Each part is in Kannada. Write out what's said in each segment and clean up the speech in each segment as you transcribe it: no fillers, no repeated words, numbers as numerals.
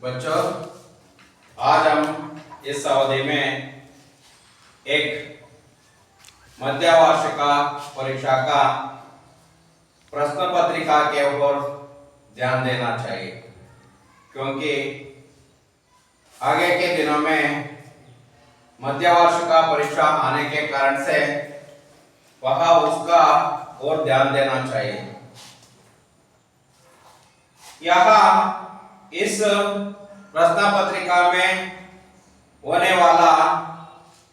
बच्चों, आज हम इस अवधि में एक मध्यवार्षिका परीक्षा का प्रश्न पत्रिका के ऊपर ध्यान देना चाहिए, क्योंकि आगे के दिनों में मध्यवार्षिका परीक्षा आने के कारण से वह उसका और ध्यान देना चाहिए। यहाँ इस प्रश्न पत्रिका में होने वाला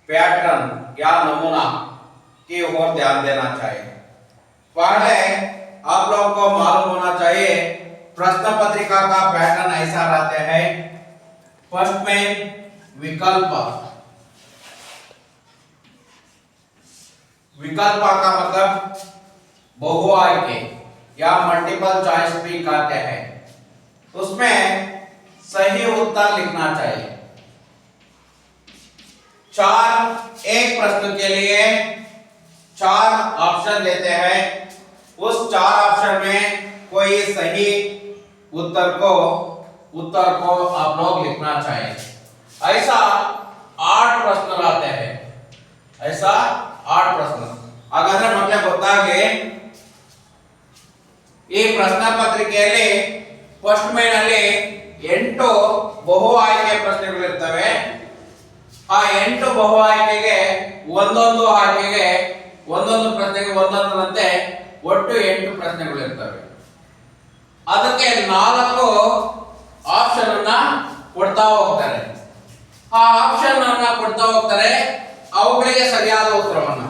पैटर्न या नमूना की ओर ध्यान देना चाहिए। पहले आप लोगों को मालूम होना चाहिए प्रश्न पत्रिका का पैटर्न ऐसा रहता है। फर्स्ट में विकल्प का मतलब बहुआयके या मल्टीपल चॉइस भी कहते हैं। उसमें सही उत्तर लिखना चाहिए। एक प्रश्न के लिए 4 ऑप्शन देते हैं। उस 4 ऑप्शन में कोई सही उत्तर को आप लोग लिखना चाहिए। ऐसा 8 प्रश्न लाते हैं। ऐसा 8 प्रश्न अगर मतलब ಗೊತ್ತಾಗೆ ಈ ಪ್ರಶ್ನ ಪತ್ರಿಕೆಯಲ್ಲಿ ಫಸ್ಟ್ ಮೇನಲ್ಲಿ 8 ಬಹು ಆಯ್ಕೆ ಪ್ರಶ್ನೆಗಳಿರ್ತವೆ। ಆ 8 ಬಹು ಆಯ್ಕೆಗೆ ಒಂದೊಂದು ಆಯ್ಕೆಗೆ ಒಂದೊಂದು ಪ್ರಶ್ನೆಗೆ ಒಂದೊಂದರಂತೆ ಒಟ್ಟು 8 ಪ್ರಶ್ನೆಗಳಿರ್ತವೆ। ಅದಕ್ಕೆ 4 ಆಪ್ಷನ್ ಅನ್ನು ಕೊಡ್ತಾ ಹೋಗ್ತಾರೆ। ಆ ಆಪ್ಷನ್ ಅನ್ನು ಕೊಡ್ತಾ ಹೋಗ್ತಾರೆ, ಅವುಗಳಿಗೆ ಸರಿಯಾದ ಉತ್ತರವನ್ನ।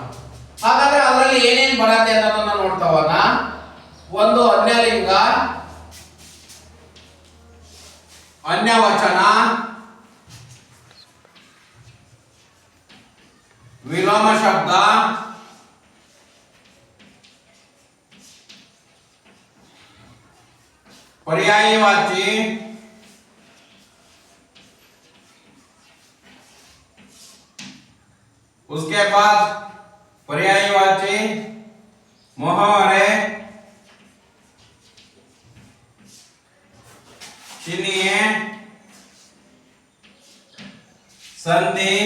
ಹಾಗಾದ್ರೆ ಅದರಲ್ಲಿ ಏನೇನು ಬರುತ್ತೆ ಅನ್ನೋದನ್ನ ನೋಡ್ತಾ ಹೋಗೋಣ। ಒಂದು ಅನ್ಯಲಿಂಗ, अन्यवचन, विलोम शब्द, पर्यायवाची, उसके बाद पर्यायवाची, मुहावरे, चिन्ह, संधि,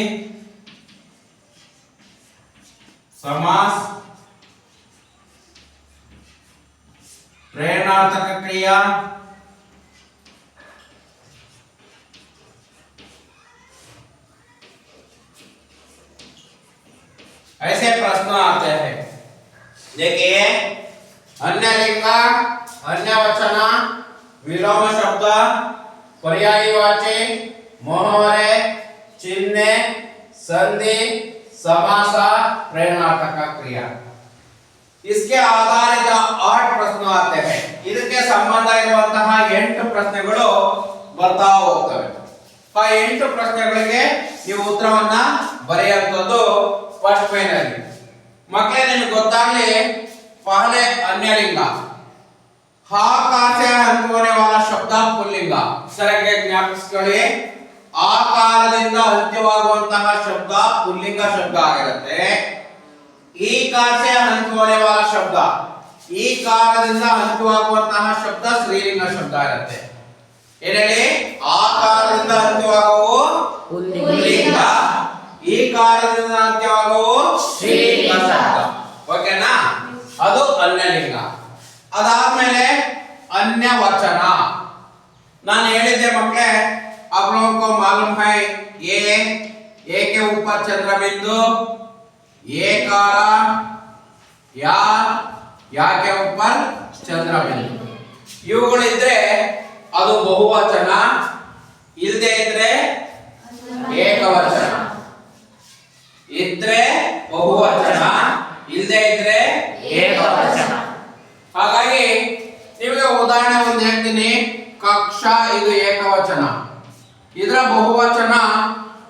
समास, प्रेरणार्थक क्रिया, ऐसे प्रश्न आते हैं। देखिए, अन्यलिंग, अन्यवचन, विलोम शब्द, पर्यायवाची, मुहावरे, चिन्ह, संधि, समास, प्रेरणार्थक क्रिया, इसके आधारित 8 प्रश्न आते हैं। ಇದಕ್ಕೆ ಸಂಬಂಧ ಇರುವಂತಹ 8 ಪ್ರಶ್ನೆಗಳು ಬರ್ತಾ ಹೋಗ್ತವೆ। ಆ 8 ಪ್ರಶ್ನೆಗಳಿಗೆ ನೀವು ಉತ್ತರವನ್ನ ಬರೆಯುವಂತದ್ದು ಫಸ್ಟ್ ಪೇಜ್ನಲ್ಲಿ। ಮಕ್ಕಳೇ, ನಿಮಗೆ ಗೊತ್ತಾಗಲಿ, पहले अन्यलिंग, हाकार से अंत होने वाला शब्द पुल्लिंग। ಸರಿಯಾಗಿ ಜ್ಞಾಪಿಸಿಕೊಳ್ಳಿ, ಆಕಾರದಿಂದ ಅಂತ್ಯವಾಗುವಂತಹ ಶಬ್ದ ಪುಲ್ಲಿಂಗ ಶಬ್ದ ಆಗಿರುತ್ತೆ। ಈಕಾರ से अंत होने वाला शब्द, ಈಕಾರದಿಂದ ಅಂತ್ಯವಾಗುವಂತಹ ಶಬ್ದ ಸ್ತ್ರೀಲಿಂಗ ಶಬ್ದ ಆಗಿರುತ್ತೆ। ಏನೇಳಿ, ಆಕಾರದಿಂದ ಅಂತ್ಯವಾಗುವ ಪುಲ್ಲಿಂಗ, ಈಕಾರದಿಂದ ಅಂತ್ಯವಾಗುವ ಸ್ತ್ರೀಲಿಂಗ ಶಬ್ದ। ಓಕೆನಾ? ಅದು ಅನ್ಯಲಿಂಗ। ಅದಾದ್ಮೇಲೆ अन्यवचन, ನಾನು ಹೇಳಿದ್ದೆ ಮಕ್ಕಳೇ, आप लोगों को मालूम है ए के ऊपर चंद्र बिंदु, एकार, या के ऊपर चंद्र बिंदु, ಇವುಗಳಿದ್ರೆ ಅದು ಬಹುವಚನ, ಇಲ್ಲದೆ ಇದ್ರೆ ಏಕವಚನ, ಇದ್ರೆ ಬಹುವಚನ, ಇಲ್ಲದೆ ಇದ್ರೆ ಏಕವಚನ। ಹಾಗಾಗಿ ನಿಮಗೆ ಉದಾಹರಣೆ ಒಂದು ಹೇಳ್ತೀನಿ। ಕಕ್ಷಾ, ಇದು ಏಕವಚನ, ಇದರ ಬಹುವಚನ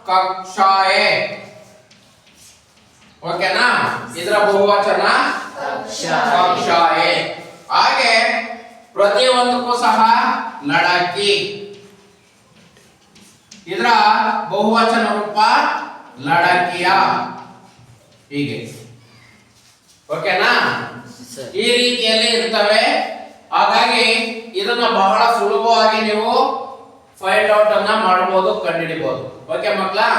ಕಕ್ಷಾಯೇ। ಓಕೆನಾ? ಇದರ ಬಹುವಚನ ಕಕ್ಷಾಯೇ। ಹಾಗೆ ಪ್ರತಿಯೊಂದಕ್ಕೂ ಸಹ ಲಡಕಿ, ಇದರ ಬಹುವಚನ ರೂಪ ಲಡಕಿಯ, ಹೀಗೆ। ಓಕೆನಾ? ಈ ರೀತಿಯಲ್ಲಿ ಇರ್ತವೆ। ಹಾಗಾಗಿ ಇದನ್ನ ಬಹಳ ಸುಲಭವಾಗಿ ನೀವು ಫೈಂಡ್ ಔಟ್ ಅನ್ನ ಮಾಡಬಹುದು, ಕಂಡುಹಿಡಿಬಹುದು. ಓಕೆ ಮಕ್ಕಳಾ?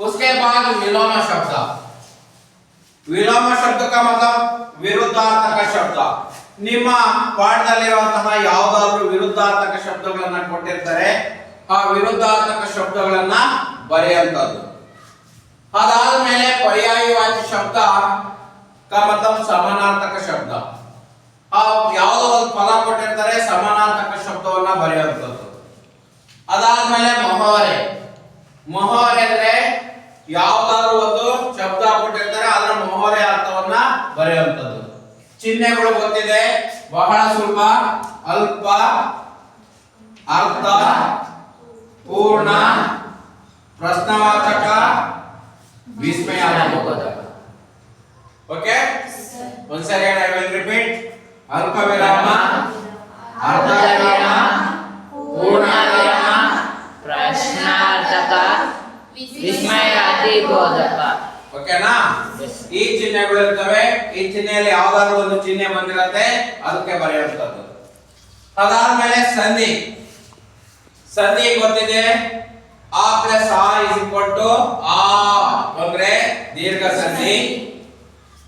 उसके बाद विलोम शब्द. ವಿಲೋಮ ಶಬ್ದಕ मतलब ವಿರುದ್ಧಾರ್ಥಕ ಶಬ್ದ. ನಿಮ್ಮ ಪಾಠದಲ್ಲಿರುವಂತಹ ಯಾವುದಾದ್ರೂ ವಿರುದ್ಧಾರ್ಥಕ ಶಬ್ದಗಳನ್ನ ಕೊಟ್ಟಿರ್ತಾರೆ, ಆ ವಿರುದ್ಧಾರ್ಥಕ ಶಬ್ದಗಳನ್ನ ಬರೆಯುವಂತದ್ದು. ಅದಾದ ಮೇಲೆ ಪರ್ಯಾಯವಾಚಿ ಶಬ್ದ का मतलब ಸಮಾನಾರ್ಥಕ ಶಬ್ದ. ಆ ಯಾವುದೋ ಒಂದು ಪದ ಕೊಟ್ಟಿರ್ತಾರೆ, ಸಮಾನಾರ್ಥಕ ಶಬ್ದವನ್ನ ಬರೆಯುವಂತದ್ದು. ಅದಾದ್ಮೇಲೆ ಮೊಹವರೆ. ಮೊಹವರೆ ಅಂದ್ರೆ ಯಾವುದಾದ್ರೂ ಒಂದು ಶಬ್ದ ಕೊಟ್ಟಿರ್ತಾರೆ, ಅದರ ಮೊಹವರೆ ಅರ್ಥವನ್ನ ಬರೆಯುವಂತದ್ದು. ಚಿಹ್ನೆಗಳು ಗೊತ್ತಿದೆ, ಬಹಳ ಸುಲಭ. ಅಲ್ಪ, ಅರ್ಥ, ಪೂರ್ಣ, ಪ್ರಶ್ನವಾಚಕ, ವಿಸ್ಮಯಾದಿಬೋಧಕ. Okay, once again I will repeat. ಅಲ್ಪ ವಿರಾಮ, ಅರ್ಧ ವಿರಾಮ, ಪೂರ್ಣ ವಿರಾಮ, ಪ್ರಶ್ನಾರ್ಥಕ, ವಿಸ್ಮಯಾದಿಬೋಧಕ. ಓಕೆನಾ? ಈ ಚಿಹ್ನೆಗಳು ಇರ್ತವೆ. ಈ ಚಿಹ್ನೆಯಲ್ಲಿ ಯಾವ್ದಾದ್ರು ಒಂದು ಚಿಹ್ನೆ ಬಂದಿರತ್ತೆ, ಅದಕ್ಕೆ ಬರೆಯುವಂತದ್ದು. ಅದಾದ್ಮೇಲೆ ಸಂಧಿ. ಸಂಧಿ ಗೊತ್ತಿದೆ, ಆ ಪ್ಲಸ್ ಆ ಇಸ್ ಈಕ್ವಲ್ ಟು ಆ ಬಂದ್ರೆ ದೀರ್ಘ ಸಂಧಿ.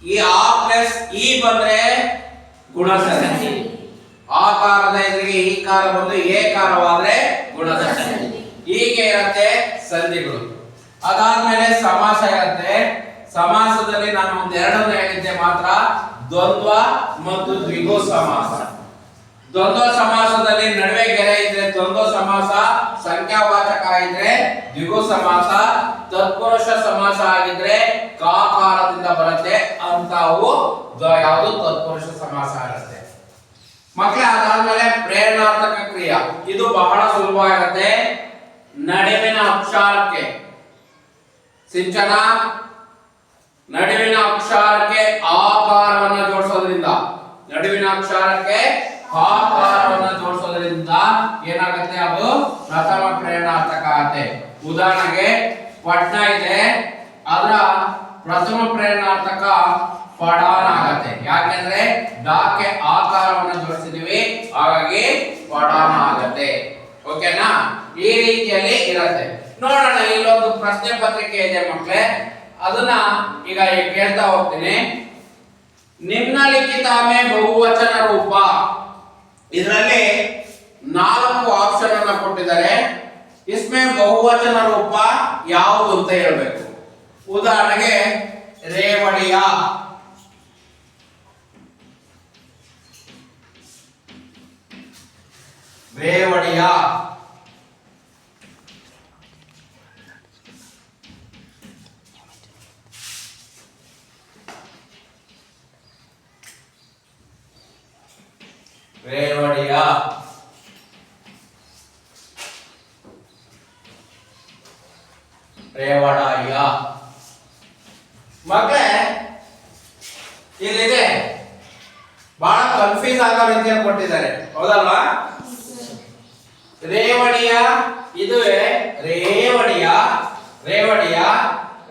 ಈ ಆ ಪ್ಲಸ್ ಇ ಬಂದ್ರೆ ಗುಣ ಸಂಧಿ. ಆಕಾರದ ಎದುರಿಗೆ ಈ ಕಾರ ಬಂದು ಏಕಾರವಾದ್ರೆ ಗುಣದ ಸಂಧಿ. ಹೀಗೆ ಇರುತ್ತೆ ಸಂಧಿಗಳು. ಅದಾದ್ಮೇಲೆ ಸಮಾಸ ಇರುತ್ತೆ. ಸಮಾಸದಲ್ಲಿ ನಾನು ಒಂದೆರಡನ್ನು ಹೇಳಿದ್ದೆ ಮಾತ್ರ, ದ್ವಂದ್ವ ಮತ್ತು ದ್ವಿಗು ಸಮಾಸ. ದ್ವಂದ್ವ ಸಮಾಸದಲ್ಲಿ ನಡುವೆ ಗೆರೆ ಇದ್ರೆ ದ್ವಂದ್ವ ಸಮಾಸ, ಸಂಖ್ಯಾವಾಚಕ ಇದ್ರೆ ದ್ವಿಗು ಸಮಾಸ, ತತ್ಪುರುಷ ಸಮಾಸ ಆಗಿದ್ರೆ ಕಾಕಾರದಿಂದ ಬರುತ್ತೆ ಅಂತವು ಯಾವುದು ತತ್ಪುರುಷ ಸಮಾಸ ಇರುತ್ತೆ. ಮಕ್ಕಳೇ, ಅದಾದ್ಮೇಲೆ ಪ್ರೇರಣಾರ್ಥಕ ಕ್ರಿಯೆ. ಇದು ಬಹಳ ಸುಲಭವಾಗಿರುತ್ತೆ. ನಡುವಿನ ಅಕ್ಷರಕ್ಕೆ ಸಿಂಚನ, ನಡುವಿನ ಅಕ್ಷರಕ್ಕೆ ಆಕಾರವನ್ನು ಜೋಡಿಸೋದ್ರಿಂದ, ನಡುವಿನ ಅಕ್ಷರಕ್ಕೆ ಆಕಾರವನ್ನು ಜೋಡಿಸೋದ್ರಿಂದ ಏನಾಗುತ್ತೆ, ಅದು ಪ್ರಥಮ ಪ್ರೇರಣಾರ್ಥಕ ಆಗುತ್ತೆ. ಉದಾಹರಣೆಗೆ ಪಟ್ನ ಇದೆ, ಅದರ ಪ್ರಥಮ ಪ್ರೇರಣಾರ್ಥಕ ಪಡಾನ ಆಗತ್ತೆ. ಯಾಕೆಂದ್ರೆ ಡಾಕ್ಕೆ ಆಕಾರವನ್ನು ಜೋಡಿಸಿದೀವಿ, ಹಾಗಾಗಿ ಪಡಾನ ಆಗತ್ತೆ. ಓಕೆನಾ? ಈ ರೀತಿಯಲ್ಲಿ ಇರುತ್ತೆ. ನೋಡೋಣ, ಇಲ್ಲೊಂದು ಪ್ರಶ್ನೆ ಪತ್ರಿಕೆ ಇದೆ ಮಕ್ಕಳೇ, ಅದನ್ನ ಈಗ ಕೇಳ್ತಾ ಹೋಗ್ತೀನಿ. ನಿಮ್ನಲಿಖಿತ ಮೇ ಬಹುವಚನ ರೂಪ. ಇದರಲ್ಲಿ 4 ಆಪ್ಷನ್ ಅನ್ನ ಕೊಟ್ಟಿದ್ದಾರೆ. ಇಸ್ಮೇ ಬಹುವಚನ ರೂಪ ಯಾವುದು ಅಂತ ಹೇಳ್ಬೇಕು. ಉದಾಹರಣೆಗೆ ರೇವಡಿಯ, ರೇವಡಿಯ, ರೇವಡಿಯ, ರೇವಡಾಯ. ಮಕ್ಕಳೇ, ಇಲ್ಲಿದೆ ಬಹಳ ಕನ್ಫ್ಯೂಸ್ ಆಗೋ ರೀತಿಯಲ್ಲಿ ಕೊಟ್ಟಿದ್ದಾರೆ, ಹೌದಲ್ವಾ? ರೇವಡಿಯ, ಇದುವೇ ರೇವಡಿಯ, ರೇವಡಿಯ,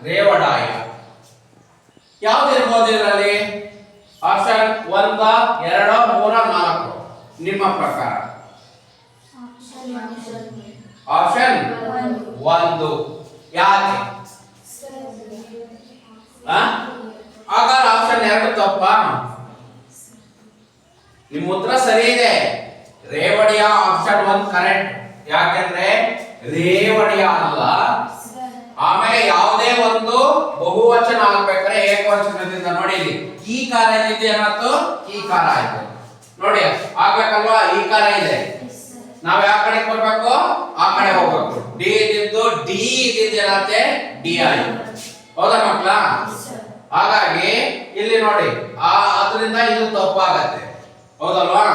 ರೇವಡಾಯ. ಯಾವ್ದಿರ್ಬೋದು ಇದರಲ್ಲಿ? ಆಪ್ಷನ್ 1, 2, 3, 4 ನಿಮ್ಮ ಪ್ರಕಾರ? ಆಪ್ಷನ್ 1. ಯಾಕೆ? ಹಾಗಾದ್ರೆ ಆಪ್ಷನ್ 2 ತಪ್ಪಾ? ನಿಮ್ಮ ಉತ್ತರ ಸರಿ ಇದೆ. ರೇವಡಿಯ ಆಪ್ಷನ್ 1 ಕರೆಕ್ಟ್. ಯಾಕೆಂದ್ರೆ ರೇವಡಿಯ ಅಲ್ಲ, ಆಮೇಲೆ ಯಾವುದೇ ಒಂದು ಬಹುವಚನ ಆಗ್ಬೇಕಾದ್ರೆ ಏಕವಚನದಿಂದ ನೋಡಿ, ಈ ಕಾರ ಏನಿದೆ ಏನಾಯ್ತು, ಈ ಕಾರ ಆಯ್ತು ನೋಡಿ, ಆಗ್ಬೇಕಲ್ವಾ? ಈ ಕಾರ ಇದೆ, ನಾವ್ ಯಾವ ಕಡೆ ಬರ್ಬೇಕು, ಆ ಕಡೆ ಹೋಗ್ಬೇಕು. ಡಿ ಇದ್ದಿದ್ದು ಡಿ ಇದ್ದಿದ್ದು ಏನಾಗುತ್ತೆ, ಡಿ ಆಯ್ತು. ಹೌದಾ ಮಕ್ಕಳ? ಹಾಗಾಗಿ ಇಲ್ಲಿ ನೋಡಿ, ಅದರಿಂದ ಇದು ತಪ್ಪಾಗತ್ತೆ, ಹೌದಲ್ವಾ?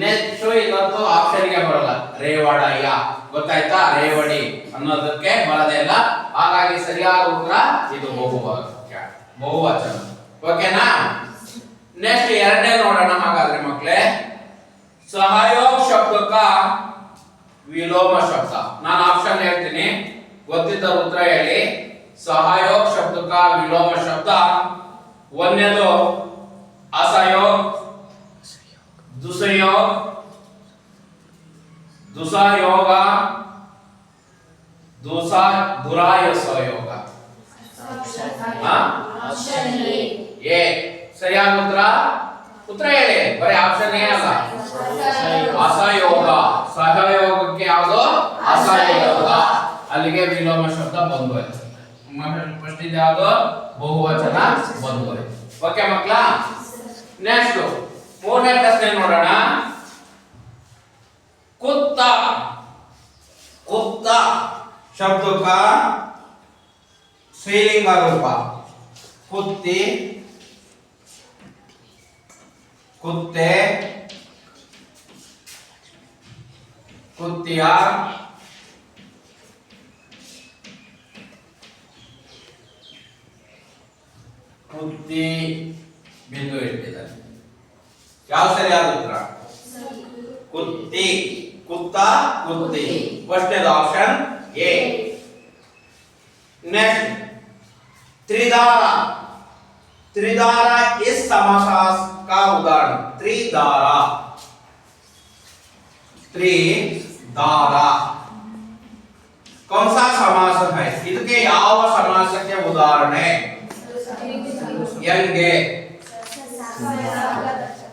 ನೆಕ್ಸ್ಟ್ ಇದಂತೂ ಆಪ್ಷನ್ ಗೆ ಬರಲ್ಲ, ರೇವಡಯ್ಯ. ಗೊತ್ತಾಯ್ತಾ? ರೇವಡಿ ಅನ್ನೋದಕ್ಕೆ ಬರದೇ ಇಲ್ಲ. ಹಾಗಾಗಿ ಸರಿಯಾದ ಉತ್ತರ ಇದು ಬಹುವಚನ. ಓಕೆನಾ? ನೆಕ್ಸ್ಟ್ ಎರಡನೇ ನೋಡೋಣ. ಹಾಗಾದ್ರೆ ಮಕ್ಕಳೇ, ಸಹಯೋಗ ಶಬ್ದಕ್ಕ ವಿಲೋಮ ಶಬ್ದ. ನಾನು ಆಪ್ಷನ್ ಹೇಳ್ತೀನಿ, ಗೊತ್ತಿದ್ದ ಉತ್ತರ ಹೇಳಿ. ಸಹಯೋಗ ಶಬ್ದಕ್ಕ ವಿಲೋಮ ಶಬ್ದ. ಒಂದನೇದು ಅಸಹಯೋಗ, ದುಸಹಯೋಗ, दुसयोग दुराय सहयोग ऑप्शन ए ಸರಿಯಾದ ಉತ್ತರ ಹೇಳಿ ಬರೀ ಆಪ್ಷನ್ ಎ ಅಲ್ಲ ಅಸಹಯೋಗ ಸಹಯೋಗಕ್ಕೆ ಯಾವುದು ಅಸಹಯೋಗ ಅಲ್ಲಿಗೆ ವಿಲೋಮ ಶಬ್ದ ಬಂದೋಯ್ತು ಫಸ್ಟ್ ಇದು ಯಾವುದು ಬಹುವಚನ ಬಂದೋಯ್ತು ಓಕೆ ಮಕ್ಕಳ ನೆಕ್ಸ್ಟ್ ಮೂರನೇ ಪ್ರಶ್ನೆ ನೋಡೋಣ कुत्ता कुत्ता शब्द का स्त्रीलिंग रूप कुत्ती कुत्ते कुत्तिया कुत्ती बिंदु इಟ್ಟಿದ್ದಾರೆ ಯಾವ ಸರಿಯಾದ ಉತ್ತರ कुत्ती कुत्ता कुत्ती फर्स्ट ऑप्शन ए नेक्स्ट त्रिधारा त्रिधारा इस समास का उदाहरण त्रिधारा त्रिधारा कौन सा समास है ಇದಕ್ಕೆ ಯಾವ ಸಮಾಸಕ್ಕೆ ಉದಾಹರಣೆ ಹೆಂಗೆ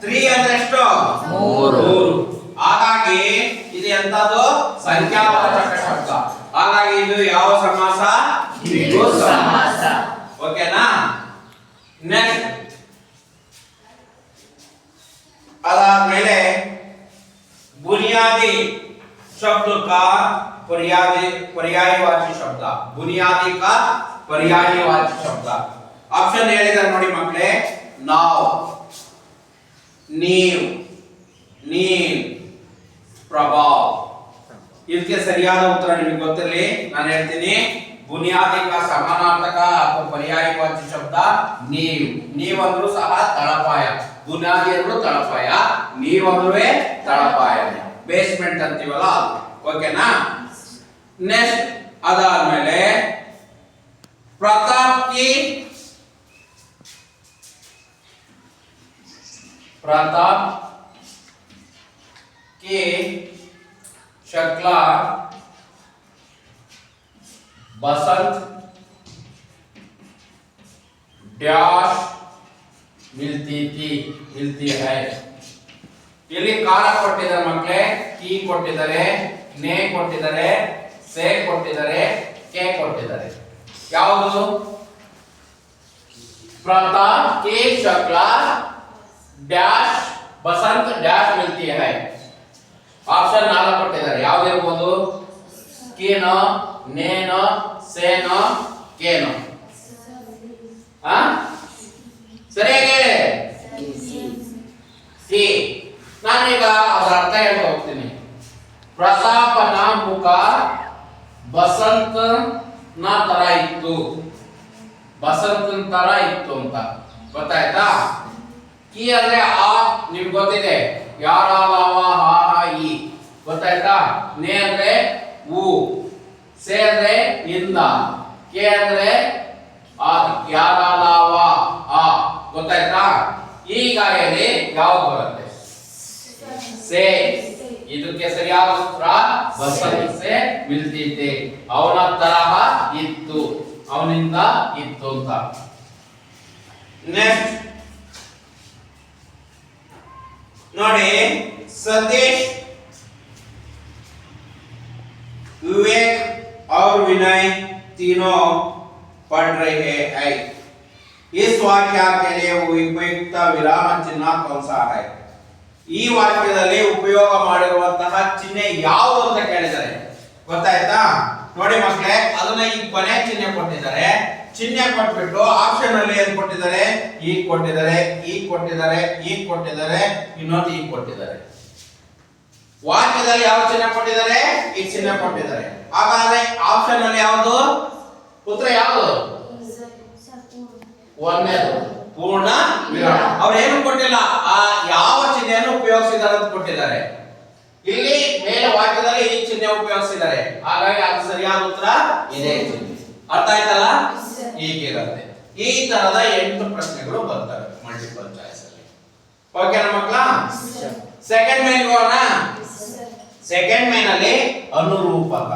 3 ಅಂದ್ರೆ ಎಷ್ಟು 3 ಹಾಗಾಗಿ ಇದು ಎಂತದು ಸಂಖ್ಯಾವಾಚಕ ಶಬ್ದ ಹಾಗಾಗಿ ಇದು ಯಾವ ಸಮಾಸ ದ್ವಿಗು ಸಮಾಸ ಓಕೆನಾ ನೆಕ್ಸ್ಟ್ ಅದಾದ್ಮೇಲೆ बुनियादी शब्द का पर्यायवाची शब्द बुनियादी का पर्यायवाची शब्द ऑप्शन ಹೇಳಿದ್ದಾರೆ ನೋಡಿ ಮಕ್ಕಳೇ ನಾವು ನೀವು ನೀನ್ ಪ್ರಭಾವ ಇದಕ್ಕೆ ಸರಿಯಾದ ಉತ್ತರ ನಿಮಗೆ ಗೊತ್ತಿರಲಿ ನಾನು ಹೇಳ್ತೀನಿ ಬುನಿಯಾದಿ का ಸಮಾನಾರ್ಥಕ ಅಥವಾ ಪರ್ಯಾಯವಾಚಿ ಶಬ್ದ ನೀವು ಅಂದ್ರೂ ಸಹ ತಳಪಾಯ ಬುನಿಯಾದಿ ಅಂದ್ರೂ ತಳಪಾಯ ನೀವು ಅಂದ್ರೂ ತಳಪಾಯ ಬೇಸ್ಮೆಂಟ್ ಅಂತೀವಲ್ಲ ಓಕೆನಾ ನೆಕ್ಸ್ಟ್ ಅದಾದ್ಮೇಲೆ प्रताप की शक्ल बसंत डैश मिलती है ಇಲ್ಲಿ ಕಾರ ಕೊಟ್ಟಿದ್ದಾರೆ ಮಕ್ಕಳೇ ಕಿ ಕೊಟ್ಟಿದ್ದಾರೆ ನೇ ಕೊಟ್ಟಿದ್ದಾರೆ ಸೆ ಕೊಟ್ಟಿದ್ದಾರೆ ಕೆ ಕೊಟ್ಟಿದ್ದಾರೆ ಯಾವುದು प्रताप की शक्ल डैश बसंत डैश मिलती है ऑप्शन 4 ಕೊಟ್ಟಿದ್ದಾರೆ ಯಾವುದು ಇರಬಹುದು ಕೇನೋ ನೇನೋ ಸೇನೋ ಕೇನೋ ಸರಿಯಾಗಿ ಸಿ ನಾನೀಗ ಅದರ ಅರ್ಥ ಹೇಳ್ತಾ ಹೋಗ್ತೀನಿ ಪ್ರತಾಪನ ಮುಖ ಬಸಂತನ ತರ ಇತ್ತು ಬಸಂತನ ತರ ಇತ್ತು ಅಂತ ಗೊತ್ತಾಯ್ತಾ ಕಿ ಅಂದ್ರೆ ಆ ನಿಮ್ಗೆ ಗೊತ್ತಿದೆ ಯಾರ ಲಾವ ಹಾ ಹಾ ಈ ಗೊತ್ತಾಯ್ತಾ ನೇ ಅಂದ್ರೆ ಊ ಸೆ ಅಂದ್ರೆ ಇಂದ ಕೆ ಅಂದ್ರೆ ಆ ಯಾರ ಲಾವ ಆ ಗೊತ್ತಾಯ್ತಾ ಈಗ ಹೇಳಿ ಯಾವುದು ಬರುತ್ತೆ ಸೆ ಇದಕ್ಕೆ ಸರಿಯಾದ ಉತ್ತರ ಬಸಂತ ಸೆ ಮಿಲ್ತಿ ಥೆ ಅವನ ತರಹ ಇತ್ತು ಅವನಿಂದ ಇತ್ತು ಅಂತ ನೆಕ್ಸ್ಟ್ ನೋಡಿ सतीश विवेक और विनय तीनों पढ़ रहे हैं इस वाक्य के लिए उपयुक्त विराम चिन्ह कौन सा है ಈ ವಾಕ್ಯದಲ್ಲಿ ಉಪಯೋಗ ಮಾಡಿರುವಂತಹ ಚಿಹ್ನೆ ಯಾವುದು ಅಂತ ಕೇಳಿದ್ದಾರೆ ಗೊತ್ತಾಯ್ತಾ ನೋಡಿ ಮಕ್ಕಳೇ ಅದನ್ನ ಈ ಕೊನೆ ಚಿಹ್ನೆ ಕೊಟ್ಟಿದ್ದಾರೆ ಚಿಹ್ನೆ ಕೊಟ್ಬಿಟ್ಟು ಆಪ್ಷನ್ ಅಲ್ಲಿ ಏನು ಕೊಟ್ಟಿದ್ದಾರೆ ಈ ಕೊಟ್ಟಿದ್ದಾರೆ ಈ ಕೊಟ್ಟಿದ್ದಾರೆ ಈ ಕೊಟ್ಟಿದ್ದಾರೆ ಇನ್ನೊಂದು ಈ ಕೊಟ್ಟಿದ್ದಾರೆ ವಾಕ್ಯದಲ್ಲಿ ಯಾವ ಚಿಹ್ನೆ ಕೊಟ್ಟಿದ್ದಾರೆ ಈ ಚಿಹ್ನೆ ಕೊಟ್ಟಿದ್ದಾರೆ ಹಾಗಾದ್ರೆ ಆಪ್ಷನ್ ಅಲ್ಲಿ ಯಾವುದು ಉತ್ತರ ಯಾವುದು ಒಂದನೇದು ಪೂರ್ಣ ವಿರಾಮ ಅವ್ರು ಏನು ಕೊಟ್ಟಿಲ್ಲ ಆ ಯಾವ ಚಿಹ್ನೆಯನ್ನು ಉಪಯೋಗಿಸಿದ್ದಾರೆ ಅಂತ ಕೊಟ್ಟಿದ್ದಾರೆ ಇಲ್ಲಿ ಮೇಲೆ ವಾಕ್ಯದಲ್ಲಿ ಈ ಚಿಹ್ನೆ ಉಪಯೋಗಿಸಿದ್ದಾರೆ ಹಾಗಾಗಿ ಅದು ಸರಿಯಾದ ಉತ್ತರ ಇದೇ ಚಿಹ್ನೆ ಅರ್ಥ ಆಯ್ತಲ್ಲ ಹೀಗಿರುತ್ತೆ ಈ ತರದ 8 ಪ್ರಶ್ನೆಗಳು ಬರ್ತವೆ ಮಲ್ಟಿಪಲ್ ಚಾಯ್ಸ್ ಅಲ್ಲಿ ಓಕೆನಾ ಮಕ್ಕಳ ಸೆಕೆಂಡ್ ಮೇನ್ ಹೋಗೋಣ ಸೆಕೆಂಡ್ ಮೇನ್ ಅಲ್ಲಿ ಅನುರೂಪಕ.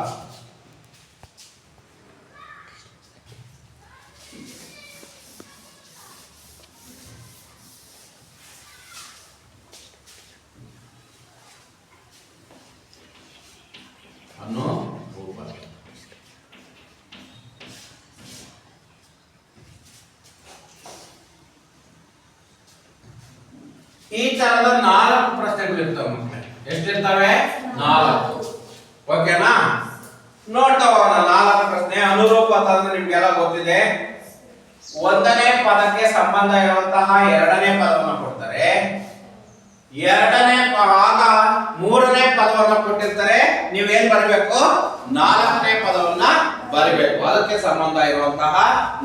ಅನುರೂಪಕ. ಈ ತರದ 4 ಪ್ರಶ್ನೆಗಳಿರ್ತವೆ ಮಕ್ಕಳೇ. ಎಷ್ಟಿರ್ತವೆ? 4. ಓಕೆನಾ? ನೋಡ್ತಾ ಹೋಗೋಣ 4 ಪ್ರಶ್ನೆ. ಅನುರೂಪಕ ಅಂದ್ರೆ ನಿಮ್ಗೆಲ್ಲ ಗೊತ್ತಿದೆ. ಒಂದನೇ ಪದಕ್ಕೆ ಸಂಬಂಧ ಇರುವಂತಹ ಎರಡನೇ ಪದವನ್ನು ಕೊಡ್ತಾರೆ. ಎರಡನೇ ಆಗ ಮೂರನೇ ಪದವನ್ನು ಕೊಟ್ಟಿರ್ತಾರೆ. ನೀವೇನ್ ಬರಬೇಕು? 4ನೇ ಪದವನ್ನ ಬರಿಬೇಕು. ಅದಕ್ಕೆ ಸಂಬಂಧ ಇರುವಂತಹ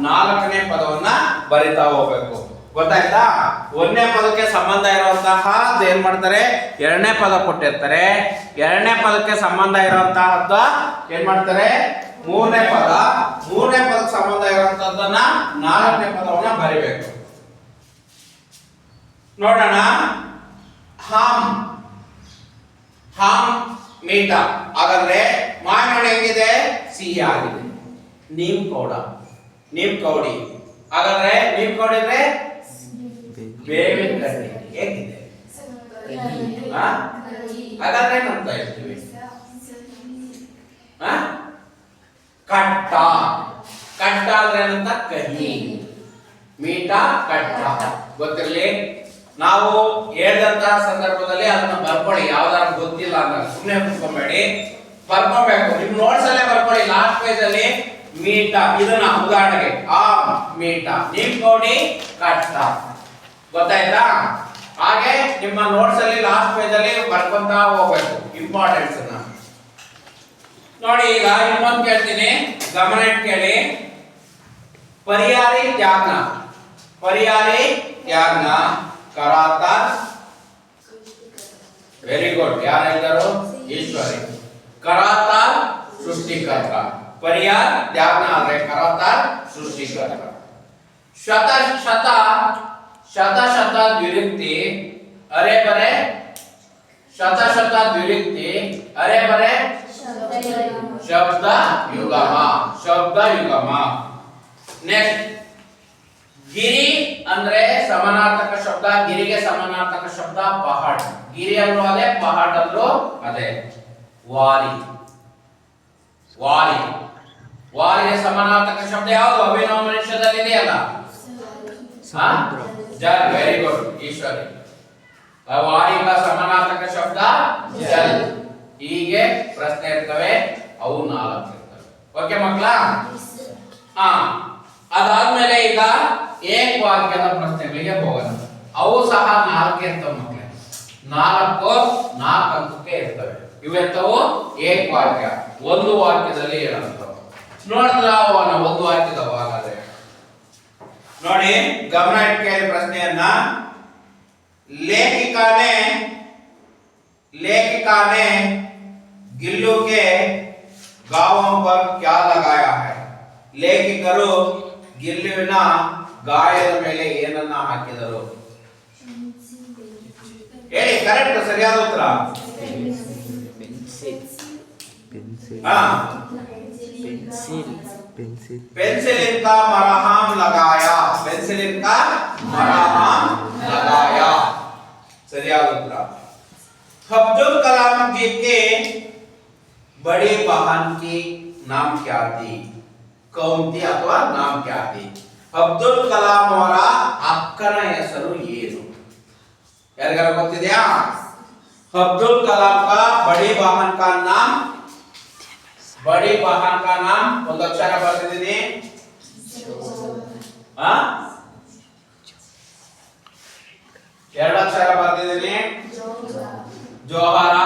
4ನೇ ಪದವನ್ನ ಬರಿತಾ ಹೋಗ್ಬೇಕು. ಗೊತ್ತಾಯ್ತಾ? ಒಂದನೇ ಪದಕ್ಕೆ ಸಂಬಂಧ ಇರುವಂತಹ ಏನ್ ಮಾಡ್ತಾರೆ? ಎರಡನೇ ಪದ ಕೊಟ್ಟಿರ್ತಾರೆ. ಎರಡನೇ ಪದಕ್ಕೆ ಸಂಬಂಧ ಇರುವಂತಹದ್ದು ಏನ್ ಮಾಡ್ತಾರೆ? ಮೂರನೇ ಪದ. ಮೂರನೇ ಪದಕ್ಕೆ ಸಂಬಂಧ ಇರುವಂತಹದ್ದನ್ನ 4ನೇ ಪದವನ್ನ ಬರಿಬೇಕು. ನೋಡೋಣ. ಹಾಮ್ ಹಾಮ್ ಮೀಠ. ಹಾಗಾದ್ರೆ ಮಾವಿನ ಹಣ್ಣು ಹೆಂಗಿದೆ? ಸಿಹಿ ಆಗಿದೆ. ನೀಮ್ ಕೌಡ ನೀಮ್ ಕೌಡಿ. ಹಾಗಾದ್ರೆ ನೀಮ್ ಕೌಡಿ ಅಂದ್ರೆ ಬೇವಿನ ಕಡ್ಡಿ ಹೇಗಿದೆ? ಹಾಗಾದ್ರೆ ಏನಂತ ಹೇಳ್ತೀವಿ? ಕಟ್ಟ. ಕಟ್ಟ ಅಂದ್ರೆ ಏನಂತ? ಕಹಿ. ಮೀಠ ಕಟ್ಟ. ಗೊತ್ತಿರ್ಲಿ. ನಾವು ಹೇಳಿದಂತ ಸಂದರ್ಭದಲ್ಲಿ ಅದನ್ನ ಬರ್ಕೊಳ್ಳಿ. ಯಾವ್ದಾರು ಗೊತ್ತಿಲ್ಲ ಅಂದಾಗ ಸುಮ್ಮನೆ ಕುತ್ಕೊಂಬೇಡಿ, ಬರ್ಕೋಬೇಕು. ನಿಮ್ ನೋಟ್ಸ್ ಅಲ್ಲೇ ಬರ್ಕೊಳ್ಳಿ. ಲಾಸ್ಟ್ ಪೇಜ್ ಅಲ್ಲಿ ಮೀಠ ಇದನ್ನ ಉದಾಹರಣೆಗೆ ಆ ಮೀಠ, ನೀಮ್ ಕೌಡಿ ಕಟ್ಟ. ಗೊತ್ತಾಯ್ತಾ? ಹಾಗೆ ನಿಮ್ಮ ನೋಟ್ಸ್ ಅಲ್ಲಿ ಲಾಸ್ಟ್ ಪೇಜ್ ಅಲ್ಲಿ ಬರ್ಕೊಂತ ಹೋಗ್ಬೇಕು ಇಂಪಾರ್ಟೆನ್ಸ್ ಅನ್ನ. ನೋಡಿ, ಈಗ ಇನ್ನೊಂದು ಕೇಳ್ತೀನಿ, ಗಮನ ಇಟ್ಟು ಕೇಳಿ. ಪರಿಯಾರಿ ತ್ಯಾಜ್ನ. ಪರಿಯಾರಿ ತ್ಯಾಜ್ನ ಕರಾತ. Very good. ಯಾರು ಹೇಳಿದರು? ಈಶ್ವರಿ. ಕರಾತ ಸೃಷ್ಟಿಕರ್ತ. ಪರಿಯಾರ್ ತ್ಯಾಜ್ನ ಅಂದ್ರೆ ಕರಾತ ಸೃಷ್ಟಿಕರ್ತ. ಶತ ಶತ ಶತ ಶತ ದ್ವಿರುಕ್ತಿ ಅರೆ ಬರೆ. ಶತ ಶತ ದ್ವಿರುಕ್ತಿ ಅರೆ ಬರೆ ಶಬ್ದ ಯುಗಮ. ಶಬ್ದ ಯುಗಮ. ನೆಕ್ಸ್ಟ್, ಗಿರಿ ಅಂದ್ರೆ ಸಮಾನಾರ್ಥಕ ಶಬ್ದ. ಗಿರಿಗೆ ಸಮಾನಾರ್ಥಕ ಶಬ್ದ ಪಹಾಡ್. ಗಿರಿ ಅಂದ್ರೂ ಅದೇ, ಪಹಾಡ್ ಅಂದ್ರೂ ಅದೇ. ವಾರಿ. ವಾರಿ. ವಾರಿಗೆ ಸಮಾನಾರ್ಥಕ ಶಬ್ದ ಯಾವುದು? ಅಭಿನವ ಮನುಷ್ಯದಲ್ಲಿ ಇದೆಯಲ್ಲ, ಜಲ್. Very good Eshwari. ವಾರಿ का ಸಮಾನಾರ್ಥಕ ಶಬ್ದ ಜಲ್. ಹೀಗೆ ಪ್ರಶ್ನೆ ಇರ್ತವೆ. ಅವು 4 ಇರ್ತವೆ. ಓಕೆ ಮಕ್ಕಳ? ಅದಾದ್ಮೇಲೆ ಈಗ ಏಕವಾಕ್ಯದ ಪ್ರಶ್ನೆಗಳಿಗೆ ಹೋಗೋಣ. ಅವು ಸಹ 4 ಇರ್ತವೆ ಮಕ್ಕಳೇ. 4 ಅಂಕಕ್ಕೆ ಇರ್ತವೆ. ಇವೆಂತವು? ಏಕವಾಕ್ಯ. ಒಂದು ವಾಕ್ಯದಲ್ಲಿ ಏನಂತವು ನೋಡ್ತಾ ಹೋಗೋಣ. ಒಂದು ವಾಕ್ಯದ ಹಾಗಾದ್ರೆ ನೋಡಿ, ಗಮನ ಇಟ್ಕೆ ಪ್ರಶ್ನೆಯನ್ನ. लेखिका ने गिल्लू के गावों पर क्या लगाया है? ಲೇಖಕರು ಗಿಲ್ಲುವಿನ ಗಾಯದ ಮೇಲೆ ಏನನ್ನ ಹಾಕಿದರು? ಹೇಳಿ. ಕರೆಕ್ಟ್, ಸರಿಯಾದ ಉತ್ತರ. पेंसिल इनका मरहम लगाया. पेंसिल इनका मरहम लगाया. सरियाद उत्तर. अब्दुल कलाम जी के बड़ी बहन की नाम क्या थी? कौन थी अथवा नाम क्या थी? ಅಬ್ದುಲ್ ಕಲಾಂ ಅವರ ಅಕ್ಕನ ಹೆಸರು ಏನು? ಯಾರಿಗಾರ ಗೊತ್ತಿದೆಯಾ? ಅಬ್ದುಲ್ कलाम का बड़ी बहन का नाम. बड़ी बहन का नाम ಒಂದು ಅಕ್ಷರ ಬರ್ತಿದ್ದೀನಿ. ಎರಡು ಅಕ್ಷರ ಬರ್ತಿದ್ದೀನಿ. जोहरा.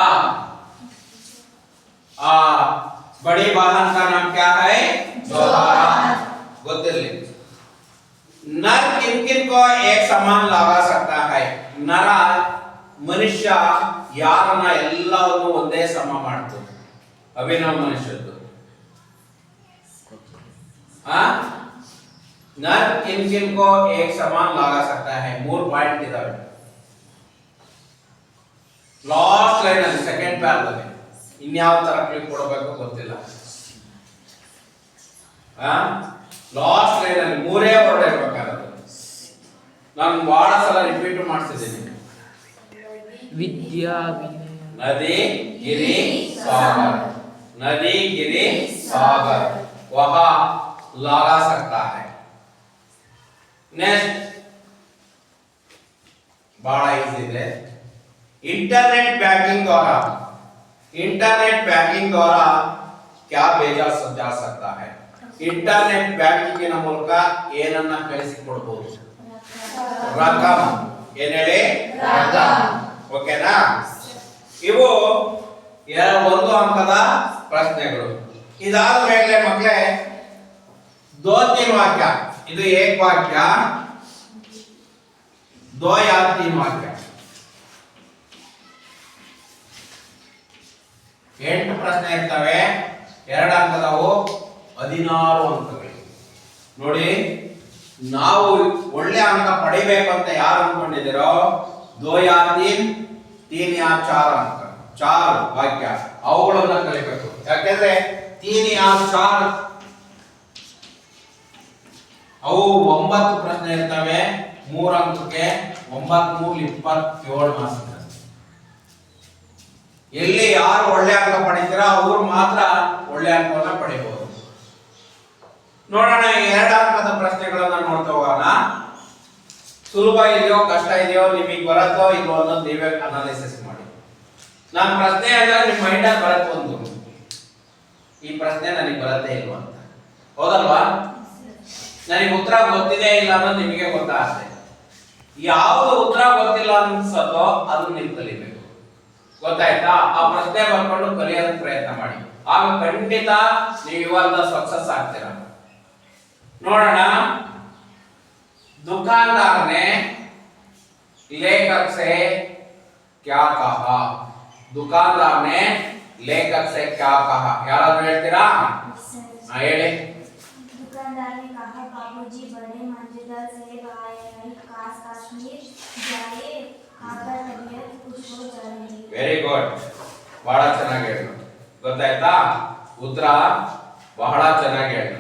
बड़ी बहन का नाम क्या है? जोहरा. ಗೊತ್ತಿರಲಿ. नर किन किन को एक समान लगा सकता है? ನರ ಮನುಷ್ಯ ಯಾರನ್ನ ಎಲ್ಲವನ್ನು ಒಂದೇ ಸಮ ಮಾಡ್ತದೆ? ಅಭಿನವ ಮನುಷ್ಯದ್ದು. नर किन किन को एक समान लगा सकता है? 3 ಪಾಯಿಂಟ್ ಇದಾವೆ ಲಾಸ್ಟ್ ಲೈನ್ ಅಲ್ಲಿ, ಸೆಕೆಂಡ್ ಪ್ಯಾರಾದಲ್ಲಿ. ಇನ್ಯಾವ ತರ ಕ್ಲಿಕ್ ಕೊಡಬೇಕು ಗೊತ್ತಿಲ್ಲ. ಲಾಸ್ಟ್ ಲೈನ್ ಅಲ್ಲಿ ಮೂರೇ ವರ್ಡ್ ಇರಬೇಕಾದ್ರೆ ನಾನು ಬಹಳ ಸಲ ರಿಪೀಟ್ ಮಾಡಿಸಿದ್ದೀನಿ. विद्या नदी गिरी सागर, नदी गिरी सागर वहां लगा सकता है. नेक्स्ट बड़ा इजी है. इंटरनेट बैंकिंग द्वारा क्या भेजा जा सकता है? इंटरनेट बैंकिंग ಮೂಲಕ ಏನನ್ನ ಕಳಿಸಿಕೊಡಬಹುದು? ರಕಮ್. ಏನ್ ಹೇಳಿ? ರಕಮ್. ಓಕೆನಾ? ಇವು ಒಂದು ಅಂಕದ ಪ್ರಶ್ನೆಗಳು. ಇದಾದ ಮೇಲೆ ಮಕ್ಕಳೇ दो तीन वाक्य, ಇದು एक वाक्य, दो या तीन वाक्य. 8 ಪ್ರಶ್ನೆ ಇರ್ತವೆ, 2 ಅಂಕದವು, 16 ಅಂಕಗಳು. ನೋಡಿ, ನಾವು ಒಳ್ಳೆ ಅಂಕ ಪಡಿಬೇಕು ಅಂತ ಯಾರು ಅನ್ಕೊಂಡಿದ್ದೀರೋ 2 या 3, 3 या 4 ಅಂಕ, 4 ವಾಕ್ಯ ಅವುಗಳನ್ನ ಕಲಿಬೇಕು. ಯಾಕೆಂದ್ರೆ 3 या 4 ಅವು 9 ಪ್ರಶ್ನೆ ಇರ್ತವೆ, 3 ಅಂಕಕ್ಕೆ. 9 3 27 ಮಾರ್ಕ್ಸ್. ಎಲ್ಲಿ ಯಾರು ಒಳ್ಳೆ ಅಂಕ ಪಡಿತೀರಾ ಅವರು ಮಾತ್ರ ಒಳ್ಳೆ ಅಂಕವನ್ನ ಪಡೆಯಬಹುದು. ನೋಡೋಣ, 2 ಅಂಕದ ಪ್ರಶ್ನೆಗಳನ್ನ ನೋಡ್ತಾ ಹೋಗೋಣ. ಸುಲಭ ಇದೆಯೋ ಕಷ್ಟ ಇದೆಯೋ ನಿಮಗೆ ಬರುತ್ತೋ ಇಲ್ವೋ ಅನ್ನೋದು ನೀವೇ ಅನಾಲಿಸಿಸ್ ಮಾಡಿ. ನಾನು ಪ್ರಶ್ನೆ ಹೇಳಿದ್ರೆ ನಿಮ್ಮ ಮೈಂಡ್ ಅಲ್ಲಿ ಬರುತ್ತೆ ಒಂದು, ಈ ಪ್ರಶ್ನೆ ನನಗೆ ಬರುತ್ತೆ ಇಲ್ವೋ ಅಂತ. ಹೌದಲ್ವಾ? ನನಗೆ ಉತ್ತರ ಗೊತ್ತಿದೆ ಇಲ್ಲ ಅನ್ನೋದು ನಿಮಗೆ ಗೊತ್ತಾಗುತ್ತೆ. ಯಾವುದು ಉತ್ತರ ಗೊತ್ತಿಲ್ಲ ಅನ್ಸತ್ತೋ ಅದನ್ನ ನೀವು ಕಲಿಬೇಕು. ಗೊತ್ತಾಯ್ತಾ? ಆ ಪ್ರಶ್ನೆ ಬರ್ಕೊಂಡು ಕಲಿಯೋದಕ್ಕೆ ಪ್ರಯತ್ನ ಮಾಡಿ. ಆಗ ಖಂಡಿತ ನೀವು ಇವಾಗ ಸಕ್ಸಸ್ ಆಗ್ತೀರಾ. ನೋಡೋಣ, दुकानदार ने लेखक से क्या कहा? दुकानदार ने लेखक से क्या कहा? ಯಾರಾದ್ರೂ ಹೇಳ್ತೀರಾ? ಹೇಳಿ. दुकानदार ने कहा, बाबूजी बड़े मजेदार सेब आए हैं, काश कश्मीर जाए, खाकर तबीयत खुश हो जाएगी. ವೆರಿ ಗುಡ್, ಬಹಳ ಚೆನ್ನಾಗಿ ಹೇಳಿದ್ರು. ಗೊತ್ತಾಯ್ತಾ? ಉತ್ತರ ಬಹಳ ಚೆನ್ನಾಗಿ ಹೇಳಿದ್ರು.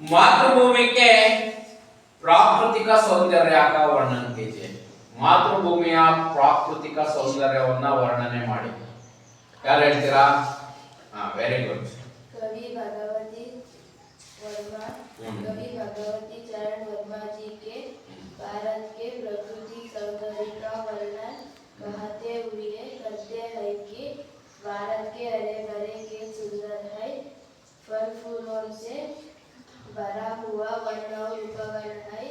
मातृभूमि के प्राकृतिक सौंदर्य का वर्णन कीजिए. ಮಾತೃಭೂಮಿಯ ಪ್ರಾಕೃತಿಕ ಸೌಂದರ್ಯವನ್ನ ವರ್ಣನೆ ಮಾಡಿ. ಯಾರು ಹೇಳ್ತೀರಾ? Very good. कवि भगवती चरण वर्मा जी के भारत के प्रकृति सौंदर्य का वर्णन कहते हुए कहते हैं कि भारत के हरे भरे खेत सुंदर है, फल फूलों से भरा हुआ वन और उपवन है.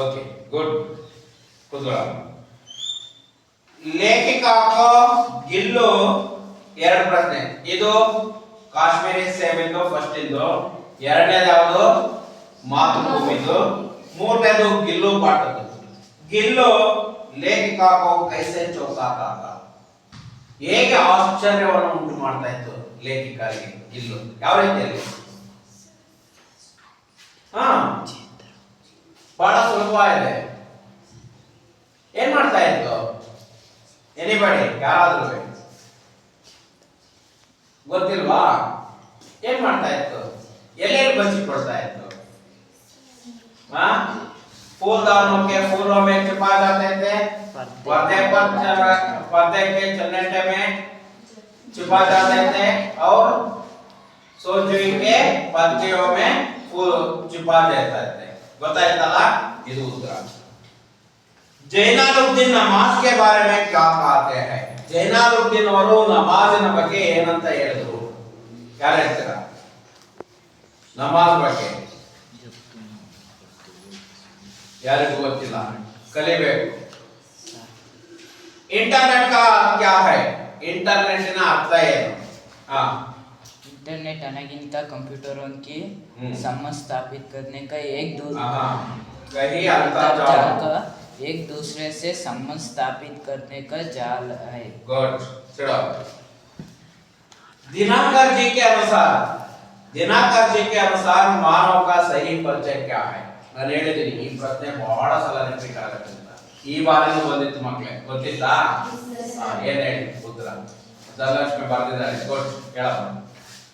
Okay good. ಕುದುರ ಲೇಖಿಕಾ ಕೋ ಗಿಲ್ಲು 2 ಪ್ರಶ್ನೆ. ಇದು ಕಾಶ್ಮೀರಿ ಸೇಬಿಂದು ಫಸ್ಟ್ ಇಂದು, ಎರಡನೇದು ಯಾವುದು? ಮಾತೃಭೂಮಿದು, ಮೂರನೇದು ಗಿಲ್ಲು ಪಾಠದ್ದು. ಗಿಲ್ಲು ಲೇಖಿಕಾ ಕೋ ಕೈಸೆ ಚೌಕಾತಾ था? ಹೇಗೆ ಆಶ್ಚರ್ಯವನ್ನು ಉಂಟು ಮಾಡ್ತಾ ಇತ್ತು ಲೇಖಿಕಾರಿಗೆ ಗಿಲ್ಲು? ಯಾವ ರೀತಿಯಲ್ಲಿ? ಬಹಳ ಸುಲಭ ಇದೆ. ಏನ್ ಮಾಡ್ತಾ ಇತ್ತು? ಎನಿಬಡಿ, ಯಾರಾದ್ರೂ ಗೊತ್ತಿಲ್ವಾ? ಏನ್ ಮಾಡ್ತಾ ಇತ್ತು? ಎಲ್ಲೆಲ್ಲಿ ಬಚ್ಚಿ ಕೊಡ್ತಾ ಇತ್ತು? फूलदानों के फूलों में छिपा जाते थे, पर्दे के चन्नटे में छिपा जाते थे, और सोजुई के पत्तियों में फूल छिपा देते थे. ಗೊತ್ತಾಯ್ತಲ್ಲ? ಇದು ಉತ್ತರ. ಜೈನಾಲುದ್ದೀನ್ ನಮಾಜ್ के बारे में क्या कहते हैं? ಜೈನಾಲುದ್ದೀನ್ ಅವರು ನಮಾಜಿನ ಬಗ್ಗೆ ಏನಂತ ಹೇಳಿದ್ರು? ಯಾರು ಹೇಳ್ತೀರಾ? ನಮಾಜ್ ಬಗ್ಗೆ ಯಾರಿಗೂ ಗೊತ್ತಿಲ್ಲ, ಕಲಿಬೇಕು. इंटरनेट का क्या है? इंटरनेट ना अर्थ ಏನು? इंटरनेट अनगिनत कंप्यूटरों की संबंध स्थापित करने का एक दूसरे से संबंध स्थापित करने का जाल है. गुड. चलो, दिनाकर जी के अनुसार मानव का सही परिचय क्या है? ನಾನು ಹೇಳಿದ್ದೀನಿ ಈ ಪ್ರಶ್ನೆ ಬಹಳ ಸಲ ರಿಪೀಟ್ ಆಗುತ್ತೆ ಅಂತ. ಈ ಬಾರಿನೂ ಬಂದಿತ್ತು ಮಕ್ಕಳೇ, ಗೊತ್ತಿತ್ತಾ? ಏನ್ ಹೇಳಿ ಉತ್ತರ? ಧನಲಕ್ಷ್ಮಿ ಬರ್ದಿದ್ದಾರೆ, ಗುಡ್, ಹೇಳಮ್ಮ.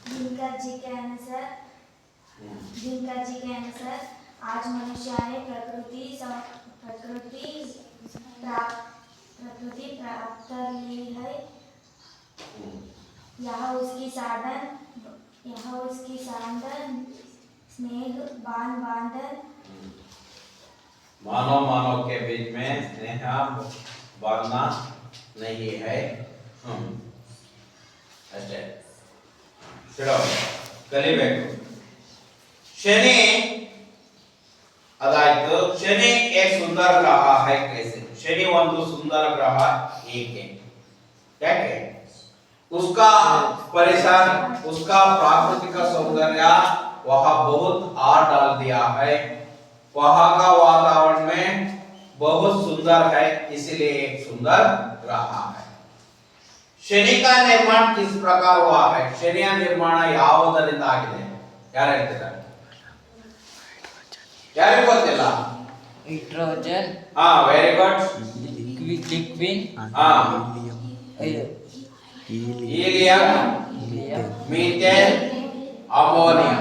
दिनकर जी के अनुसार आज मनुष्य ने प्रकृति प्राप्त कर ली है। यह उसकी साधन स्नेह बांधन मानव के बीच में स्नेह बांधना नहीं है। ಅಷ್ಟೇ ಕಲಿಬೇಕು. ಶನಿ ಅದಾಯ್ತು. ಶನಿ एक सुंदर ग्रह है कैसे? शनि ಒಂದು ಸುಂದರ ಗ್ರಹ ಏಕೆ? ಯಾಕೆ? उसका परिसर, उसका प्राकृतिक सौंदर्य वहाँ बहुत आर डाल दिया है। वहाँ का वातावरण में बहुत सुंदर है, इसलिए एक सुंदर ग्रह है। शनि का निर्माण किस प्रकार हुआ है? शनिಯ ನಿರ್ಮಾಣ ಯಾವುದರಿಂದ ಆಗಿದೆ? ಯಾರು ಹೇಳ್ತೀರಾ? ಯಾರಿಗೆ ಗೊತ್ತಿಲ್ಲ? Hydrogen, very good. Liquid, helium, methane, ammonia.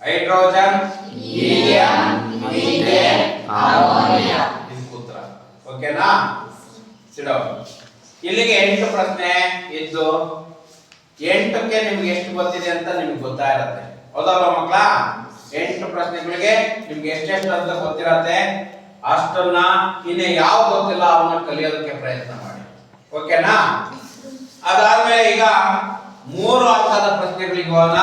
Hydrogen, helium, methane, ammonia. ಇದು ಉತ್ತರ. ಓಕೆನಾ? ಸಿಡೋ. ಇಲ್ಲಿಗೆ 8 ಪ್ರಶ್ನೆ ಇದ್ದು 8ಕ್ಕೆ ನಿಮ್ಗೆ ಎಷ್ಟು ಗೊತ್ತಿದೆ ಅಂತ ನಿಮ್ಗೆ ಗೊತ್ತಾಗಿರುತ್ತೆ, ಹೌದಲ್ವಾ ಮಕ್ಕಳ? 8 ಪ್ರಶ್ನೆಗಳಿಗೆ ನಿಮ್ಗೆ ಎಷ್ಟೆಷ್ಟು ಅಂತ ಗೊತ್ತಿರತ್ತೆ. ಅಷ್ಟನ್ನ ಇನ್ನು ಯಾವ ಗೊತ್ತಿಲ್ಲ ಅವನ್ನ ಕಲಿಯೋದಕ್ಕೆ ಪ್ರಯತ್ನ ಮಾಡಿ. ಓಕೆನಾ? ಅದಾದ್ಮೇಲೆ ಈಗ 3 ಅಂಕದ ಪ್ರಶ್ನೆಗಳಿಗೆ ಹೋಗೋಣ.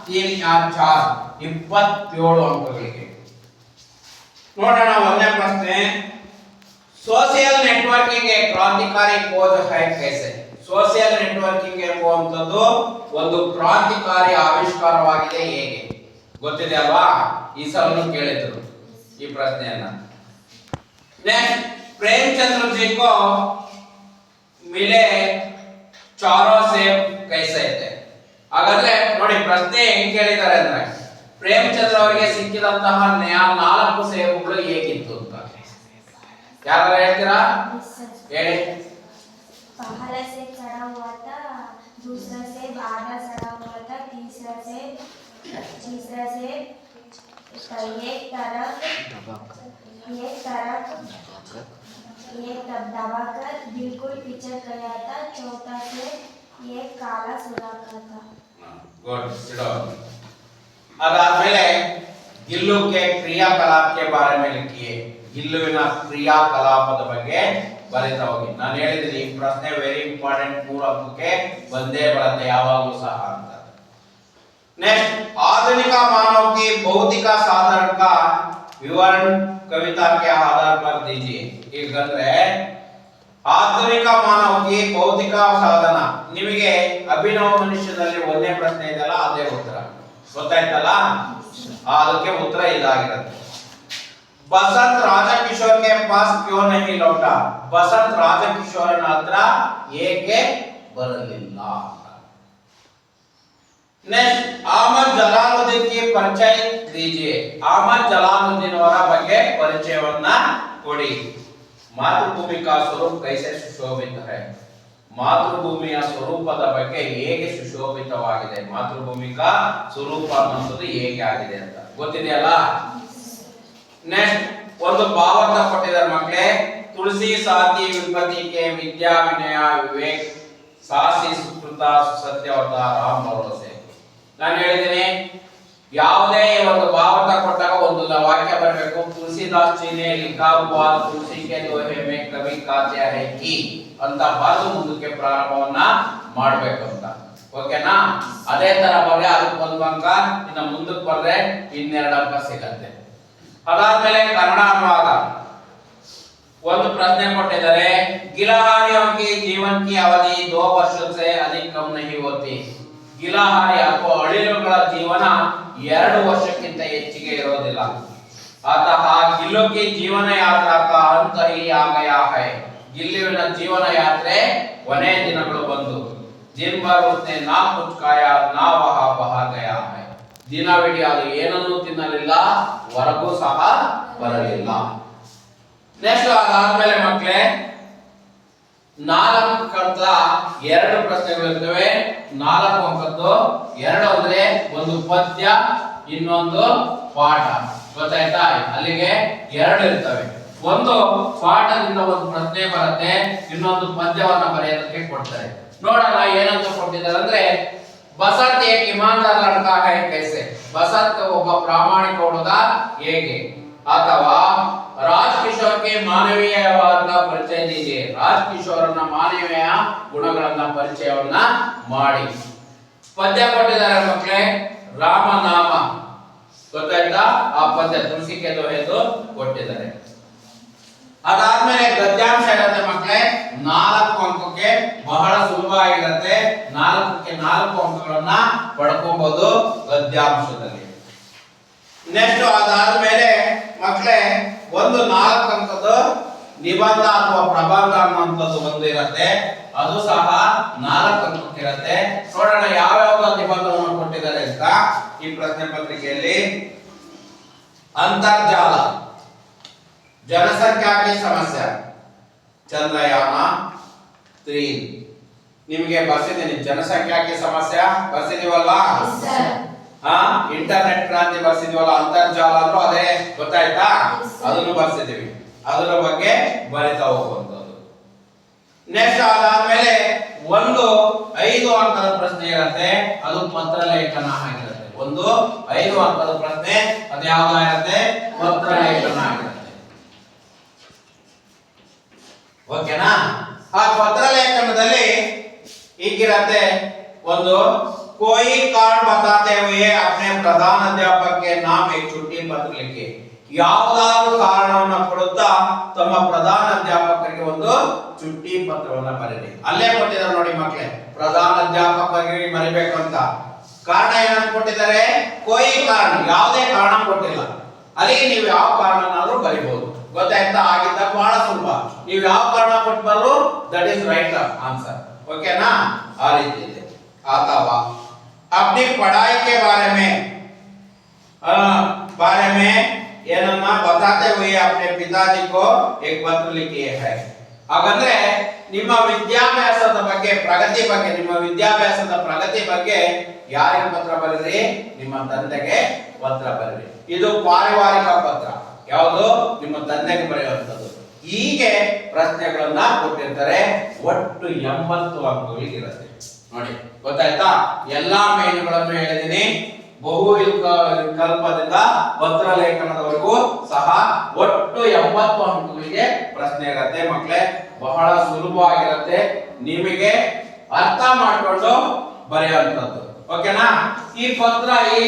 3 4 27 ಅಂಕಗಳಿಗೆ ನೋಡೋಣ. 1ನೇ ಪ್ರಶ್ನೆ, सोशल नेटवर्किंग एक क्रांतिकारी खोज है कैसे? सोशल नेटवर्किंग ಎಂಬುವಂತದ್ದು ಒಂದು ಕ್ರಾಂತಿಕಾರಿ ಆವಿಷ್ಕಾರವಾಗಿದೆ ಹೇಗೆ? ಗೊತ್ತಿದೆ ಅಲ್ವಾ? ಈ ಸಲನು ಕೇಳಿದ್ರು ಈ ಪ್ರಶ್ನೆಯನ್ನ. नेक्स्ट, प्रेमचंद्र जी को मिले चारों सेब कैसे थे? ಹಾಗಾದ್ರೆ ನೋಡಿ ಪ್ರಶ್ನೆ ಹೆಂಗ್ ಕೇಳಿದ್ದಾರೆ ಅಂದ್ರೆ, ಪ್ರೇಮಚಂದ್ರ ಅವರಿಗೆ ಸಿಕ್ಕಿದಂತಹ 4 ಸೇಬುಗಳು ಹೇಗಿತ್ತು ಅಂತ ಯಾರು ಹೇಳ್ತೀರಾ? ಹೇಳಿ. पहला सेब सड़ा हुआ था, दूसरा सेब आधा सड़ा हुआ था, तीसरा सेब एक तरफ दबाकर बिल्कुल पिचक गया था, चौथा सेब एक काला सुराखा था। गुड, सिडो. अदादमेले गिल्लू के क्रियाकलाप के बारे में लिखिए. ಗಿಲ್ಲುವಿನ ಕ್ರಿಯಾಕಲಾಪದ ಬಗ್ಗೆ ಬರೀತಾ ಹೋಗಿ. ನಾನು ಹೇಳಿದ್ದೀನಿ ಈ ಪ್ರಶ್ನೆ ವೆರಿ ಇಂಪಾರ್ಟೆಂಟ್, 3 ಅಂಕಕ್ಕೆ ಬಂದೇ ಬರುತ್ತೆ ಯಾವಾಗಲೂ ಸಹ ಅಂತ. नेक्स्ट, आधुनिक मानव की भौतिक साधन का विवरण कविता के आधार पर दीजिए. ಈಗಂದ್ರೆ ಆಧುನಿಕ ಮಾನವಕ್ಕೆ ಭೌತಿಕ ಸಾಧನ, ನಿಮಗೆ ಅಭಿನವ ಮನುಷ್ಯನಲ್ಲಿ 1ನೇ ಪ್ರಶ್ನೆ ಇದೆಯಲ್ಲ ಅದೇ ಉತ್ತರ ಗೊತ್ತಾಯ್ತಲ್ಲ? ಅದಕ್ಕೆ ಉತ್ತರ ಇದಾಗಿರುತ್ತೆ. बसंत राजा किशोर के पास क्यों नहीं लौटा? बसंत राजा किशोरನ ಹತ್ರ ಏಕೆ ಬರಲಿಲ್ಲ? नेक्स्ट, अहमद जलालुद्दीन की परिचय दीजिए. अहमद जलालुद्दीन ಅವರ ಬಗ್ಗೆ ಪರಿಚಯವನ್ನ ಕೊಡಿ. ಮಾತೃಭೂಮಿ का स्वरूप कैसे सुशोभित है? ಮಾತೃಭೂಮಿಯ ಸ್ವರೂಪದ ಬಗ್ಗೆ ಹೇಗೆ ಸುಶೋಭಿತವಾಗಿದೆ? ಮಾತೃಭೂಮಿ का ಸ್ವರೂಪ ಅನ್ನೋದು ಹೇಗೆ ಆಗಿದೆ ಅಂತ ಗೊತ್ತಿದೆಯಲ್ಲ? नेक्स्ट, ಒಂದು ಭಾವಾರ್ಥ ಕೊಟ್ಟಿದ್ದಾರೆ ಮಕ್ಕಳೇ. ತುಳಸಿ ಸಾತಿ ವಿಪತಿ ಕೆ ವಿದ್ಯಾ ವಿನಯ ವಿವೇಕ ಸಾಸಿ ಸುಕೃತ ಸತ್ಯವತ ರಾಮ ಭರೋಸೆ. ನಾನು ಹೇಳಿದ್ದೀನಿ ಯಾವುದೇ ಒಂದು ಭಾವಾರ್ಥ ಕೊಟ್ಟಾಗ ಒಂದು ವಾಕ್ಯ ಬರಬೇಕು. ತುಳಸಿದಾಸ್ जी ने लिखा हुआ तुलसी के दोहे में कभी कहते हैं कि ಅಂತ ಬರೆದು ಮುಂದಕ್ಕೆ ಪ್ರಾರಂಭವನ್ನ ಮಾಡಬೇಕು ಅಂತ. ಓಕೆನಾ? ಅದೇ ತರ ಬರೆದ್ರೆ ಅದಕ್ಕೆ 1 ಅಂಕ, ಇನ್ನು ಮುಂದಕ್ಕೆ ಬರೆದ್ರೆ 2 ಅಂಕ ಸಿಗುತ್ತೆ. ಅದಾದ್ಮೇಲೆ ಕನ್ನಡ ಅನುವಾದ ಒಂದು ಪ್ರಶ್ನೆ ಕೊಟ್ಟಿದ್ದಾರೆ. ಗಿಲಹಾರಿयों की जीवन की अवधि 2 वर्ष से अधिक कम नहीं होती. ಗಿಲಹಾರಿ ಅಥವಾ ಅಳಿಲುಗಳ ಜೀವನ 2 ವರ್ಷಕ್ಕಿಂತ ಹೆಚ್ಚಿಗೆ ಇರೋದಿಲ್ಲ. अतः गिल्लू की जीवन यात्रा का अंत ही आ गया है. ಗಿಲ್ಲುವಿನ ಜೀವನ ಯಾತ್ರೆ ಕೊನೆ ದಿನಗಳು ಬಂದು. जिन पर उसने ना कुछ खाया ना वह बहा गया है. ದಿನವಿಡೀ ಅದು ಏನನ್ನೂ ತಿನ್ನಲಿಲ್ಲ, ಹೊರಗೂ ಸಹ ಬರಲಿಲ್ಲ. ನೆಕ್ಸ್ಟ್ ಅದಾದ್ಮೇಲೆ ಮಕ್ಕಳೇ 4 ಪ್ರಶ್ನೆಗಳಿರ್ತವೆ. 4 ಅಂಕದ್ದು. 2 ಅಂದ್ರೆ ಒಂದು ಪದ್ಯ, ಇನ್ನೊಂದು ಪಾಠ. ಗೊತ್ತಾಯ್ತಾ? ಅಲ್ಲಿಗೆ 2 ಇರ್ತವೆ. ಒಂದು ಪಾಠದಿಂದ ಒಂದು ಪ್ರಶ್ನೆ ಬರುತ್ತೆ, ಇನ್ನೊಂದು ಪದ್ಯವನ್ನ ಬರೆಯೋದಕ್ಕೆ ಕೊಡ್ತಾರೆ. ನೋಡೋಣ ಏನಂತ ಕೊಟ್ಟಿದ್ದಾರೆ ಅಂದ್ರೆ, ಬಸಂತ್ ಏಕ್ ಇಮಾನ್ದಾರ್ ಲಡ್ಕಾ ಹೈ ಕೈಸೆ, ಬಸಂತ್ ಒಬ್ಬ ಪ್ರಾಮಾಣಿಕ ಹುಡುಗ ಹೇಗೆ, ಅಥವಾ ರಾಜ್ ಕಿಶೋರ್ ಗೆ ಮಾನವೀಯವಾದ ಪರಿಚಯ ನೀಡಿ, ರಾಜ್ ಕಿಶೋರ್ನ ಮಾನವೀಯ ಗುಣಗಳನ್ನ ಪರಿಚಯವನ್ನ ಮಾಡಿ. ಪದ್ಯ ಕೊಟ್ಟಿದ್ದಾರೆ ಮಕ್ಕಳೇ, ರಾಮನಾಮ. ಗೊತ್ತಾಯ್ತಾ? ಆ ಪದ್ಯ ತುಳಸಿಕೆ ದೋಹೆದು ಕೊಟ್ಟಿದ್ದಾರೆ. ಅದಾದ್ಮೇಲೆ ಗದ್ಯಾಂಶ ಇರುತ್ತೆ ಮಕ್ಕಳೇ, 4 ಅಂಕಕ್ಕೆ ಬಹಳ ಸುಲಭ ಆಗಿರುತ್ತೆ. 4ಕ್ಕೆ 4 ಅಂಕಗಳನ್ನ ಪಡ್ಕೋಬಹುದು ಗದ್ಯಾಂಶದಲ್ಲಿ. ನೆಕ್ಸ್ಟ್ ಅದಾದ್ಮೇಲೆ ಮಕ್ಕಳೇ ಒಂದು 4 ಅಂಕದ ನಿಬಂಧ ಅಥವಾ ಪ್ರಬಂಧ ಅನ್ನುವಂಥದ್ದು ಒಂದು ಇರುತ್ತೆ, ಅದು ಸಹ 4 ಅಂಕಕ್ಕೆ ಇರುತ್ತೆ. ನೋಡೋಣ ಯಾವ್ಯಾವ ನಿಬಂಧವನ್ನು ಕೊಟ್ಟಿದ್ದಾರೆ ಅಂತ ಈ ಪ್ರಶ್ನೆ ಪತ್ರಿಕೆಯಲ್ಲಿ. ಅಂತರ್ಜಾಲ, ಜನಸಂಖ್ಯಾ ಕಿ ಸಮಸ್ಯೆ, ಚಂದ್ರಯಾನ 3. ನಿಮಗೆ ಬರ್ಸಿದ್ದೀನಿ ಜನಸಂಖ್ಯಾ ಕಿ ಸಮಸ್ಯೆ ಬರ್ಸಿದೀವಲ್ವಾ? ಇಂಟರ್ನೆಟ್ ಕ್ರಾಂತಿ ಬರ್ಸಿದೀವಲ್ಲ, ಅಂತರ್ಜಾಲ ಅಂದ್ರೂ ಅದೇ. ಗೊತ್ತಾಯ್ತಾ? ಅದನ್ನು ಬರ್ಸಿದೀವಿ, ಅದರ ಬಗ್ಗೆ ಬರಿತಾ ಹೋಗುವಂತದ್ದು. ನೆಕ್ಸ್ಟ್ ಅದಾದ್ಮೇಲೆ ಒಂದು 5 ಅಂಕದ ಪ್ರಶ್ನೆ ಇರುತ್ತೆ, ಅದು ಪತ್ರ ಲೇಖನ ಆಗಿರುತ್ತೆ. ಒಂದು 5 ಅಂಕದ ಪ್ರಶ್ನೆ, ಅದು ಯಾವ್ದಾಗಿರುತ್ತೆ? ಪತ್ರ ಲೇಖನ ಆಗಿರುತ್ತೆ. ಓಕೆನಾ? ಆ ಪತ್ರ ಲೇಖನದಲ್ಲಿ ಹೀಗಿರತ್ತೆ, ಒಂದು कोई कारण बताते हुए अपने प्रधान अध्यापक के नाम एक छुट्टी पत्र लिखी. ಯಾವುದಾದರೂ ಕಾರಣವನ್ನು ಕೊಡುತ್ತಾ ತಮ್ಮ ಪ್ರಧಾನ ಅಧ್ಯಾಪಕರಿಗೆ ಒಂದು ಚುಟ್ಟಿ ಪತ್ರವನ್ನ ಬರೆಯಿರಿ. ಅಲ್ಲೇ ಕೊಟ್ಟಿದ್ದಾರೆ ನೋಡಿ ಮಕ್ಕಳೇ, ಪ್ರಧಾನ ಅಧ್ಯಾಪಕರಿಗೆ ಬರೀಬೇಕು ಅಂತ. ಕಾರಣ ಏನಂತ ಕೊಟ್ಟಿದ್ದಾರೆ? कोई ಕಾರಣ, ಯಾವುದೇ ಕಾರಣ ಕೊಟ್ಟಿಲ್ಲ. ಅಲ್ಲಿಗೆ ನೀವು ಯಾವ ಕಾರಣನಾದ್ರೂ ಬರೀಬಹುದು. ಗೊತ್ತಾಯ್ತಾ? ಆಗಿದ್ದ ಬಹಳ ಸುಲಭ. ನೀವು ಯಾವ ಕಾರಣ ಕೊಟ್ಟು ಬರೋ, ದಟ್ ಇಸ್ ರೈಟ್ ಆನ್ಸರ್. ಓಕೆನಾ? ಆ ರೀತಿ ಇದೆ. ಅಥವಾ अपनी पढ़ाई के बारे में ಏನನ್ನ बताते हुए अपने पिताजी को एक पत्र लिखिए है. ಹಾಗಂದ್ರೆ ನಿಮ್ಮ ವಿದ್ಯಾಭ್ಯಾಸದ ಬಗ್ಗೆ, ಪ್ರಗತಿ ಬಗ್ಗೆ, ನಿಮ್ಮ ವಿದ್ಯಾಭ್ಯಾಸದ ಪ್ರಗತಿ ಬಗ್ಗೆ ಯಾರಿಗೆ ಪತ್ರ ಬರೀರಿ? ನಿಮ್ಮ ತಂದೆಗೆ ಪತ್ರ ಬರೀರಿ. ಇದು ಪಾರಿವಾರಿಕ ಪತ್ರ. ಯಾವುದು? ನಿಮ್ಮ ತಂದೆಗೆ ಬರೆಯುವಂತದ್ದು. ಹೀಗೆ ಪ್ರಶ್ನೆಗಳನ್ನ ಕೊಟ್ಟಿರ್ತಾರೆ. ಒಟ್ಟು 80 ಅಂಕಗಳಿಗೆ ಇರುತ್ತೆ ನೋಡಿ. ಗೊತ್ತಾಯ್ತಾ? ಎಲ್ಲಾ ಮೇನುಗಳನ್ನು ಹೇಳಿದೀನಿ. ಬಹು ವಿಕಲ್ಪದಿಂದ ಪತ್ರ ಲೇಖನದವರೆಗೂ ಸಹ ಒಟ್ಟು 80 ಅಂಕಗಳಿಗೆ ಪ್ರಶ್ನೆ ಇರುತ್ತೆ ಮಕ್ಕಳೇ. ಬಹಳ ಸುಲಭವಾಗಿರುತ್ತೆ, ನಿಮಗೆ ಅರ್ಥ ಮಾಡಿಕೊಂಡು ಬರೆಯುವಂತದ್ದು. ಓಕೆನಾ? ಈ ಪತ್ರ, ಈ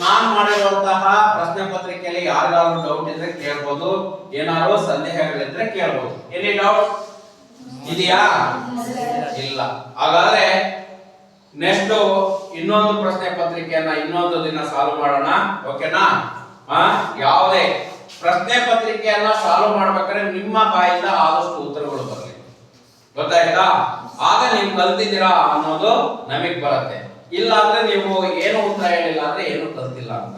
ನಾನು ಮಾಡಿರುವಂತಹ ಪ್ರಶ್ನೆ ಪತ್ರಿಕೆಯಲ್ಲಿ ಯಾರಿಗಾದ್ರೂ ಡೌಟ್ ಇದ್ರೆ ಕೇಳಬಹುದು, ಏನಾದ್ರು ಸಂದೇಹಗಳಿದ್ರೆ ಕೇಳಬಹುದು. ಎನಿ ಡೌಟ್ ಇದೆಯಾ? ಇಲ್ಲ. ಹಾಗಾದ್ರೆ ನೆಕ್ಸ್ಟ್ ಇನ್ನೊಂದು ಪ್ರಶ್ನೆ ಪತ್ರಿಕೆಯನ್ನ ಇನ್ನೊಂದು ದಿನ ಸಾಲ್ವ್ ಮಾಡೋಣ. ಓಕೆನಾ? ಯಾವುದೇ ಪ್ರಶ್ನೆ ಪತ್ರಿಕೆಯನ್ನ ಸಾಲ್ವ್ ಮಾಡ್ಬೇಕಾದ್ರೆ ನಿಮ್ಮ ಬಾಯಿಂದ ಆದಷ್ಟು ಉತ್ತರಗಳು ಬರಲಿ. ಗೊತ್ತಾಯ್ತಾ? ಆಗ ನೀವು ಕಲ್ತಿದ್ದೀರಾ ಅನ್ನೋದು ನಮಗ್ ಬರುತ್ತೆ. ಇಲ್ಲ ಅಂದ್ರೆ ನೀವು ಏನು ಉತ್ತರ ಹೇಳಿಲ್ಲ ಅಂದ್ರೆ ಏನು ಕಲ್ತಿಲ್ಲ ಅಂತ.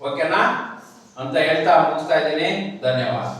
ಓಕೆನಾ ಅಂತ ಹೇಳ್ತಾ ಮುಗಿಸ್ತಾ ಇದ್ದೀನಿ. ಧನ್ಯವಾದ.